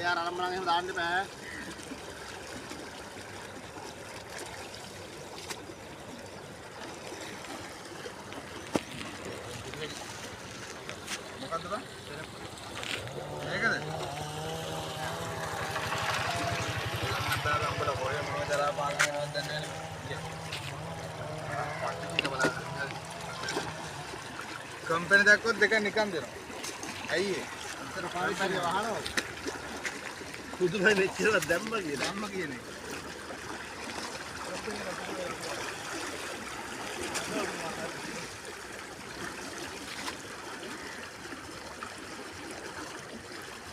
යාර අරම්මනම් එහෙම දාන්න බෑ. මොකද්ද බං? මේකද? අන්තර අම්බල හොය මොනවද දරා පාගන්නේ නැවත දන්නේ නැහැ. පට්ටි බලන්න. කම්පැනි දැක්කොත් දෙක නිකන් දෙනවා. ඇයි ඒ? අතර පාවිච්චි වහනවා. පුදුමයි මෙච්චර දැම්ම කියන්නේ.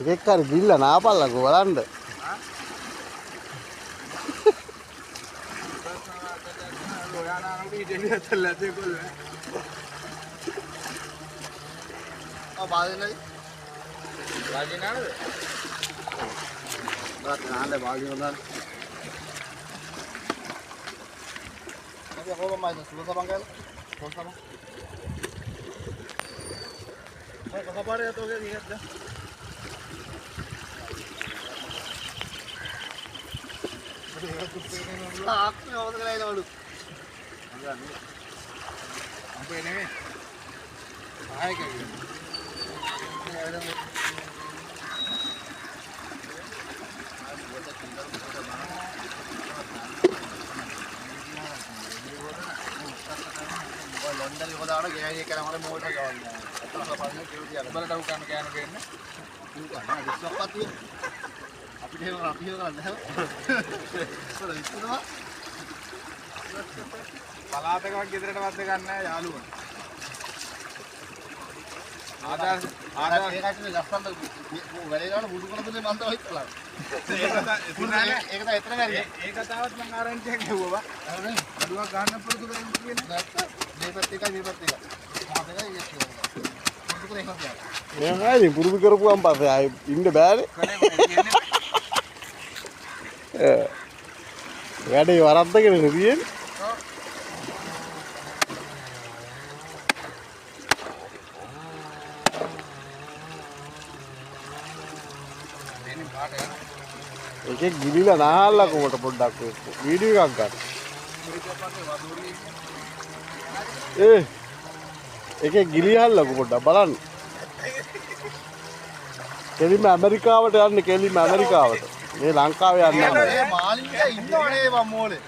එකෙක් හරි ගිල්ල නාපල්ලකෝ බලන්න. बाजी ना बात नाले बाजी होना अबे हो बम आइस सुबह बंगल कौन सा मैं कहां पर है तो के ये आप में और गलाय लोडू हम पे ने आए क्या लंडन को दाड़ा गया ये क्या हमारे मोड़ में जाओगे तो सब पानी क्यों दिया बड़ा डाउ काम क्या ना करने तू करना सब पाती अपने का है तो इतना पलाते का किधर बात करना है आलू आधार आधार एक आदमी लफन वो गलेगा ना बुढ़ू को तो मानता है चला एक था इतना कर एक तावत मंगारन चेक है वो बा अरे बड़वा गाना पर तो ये पत्ते का माथे का ये बुढ़ू को देखा क्या मैं नहीं पुरु करපු ගම් පස්සේ ආයේ ඉන්න බෑනේ වැඩේ වරද්දගෙන නෙවියේ එකෙක් ගිලිලා නාහල්ලා කොමට පොඩ්ඩක් වීඩියෝ එකක් ගන්න. එකෙක් ගිලිහල්ලා පොඩ්ඩක් බලන්න. කෙලිම ඇමරිකාවට යන්නේ කෙලිම ඇමරිකාවට. මේ ලංකාවේ යන්නේ නැහැ. මේ මාළිංගා ඉන්නවනේ මම මොලේ.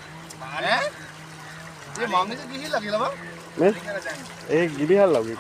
ඈ? මේ මංගිට ගිහිල්ලා කියලා බං. මේ ඒ ගිලිහල්ලා යනවනේ.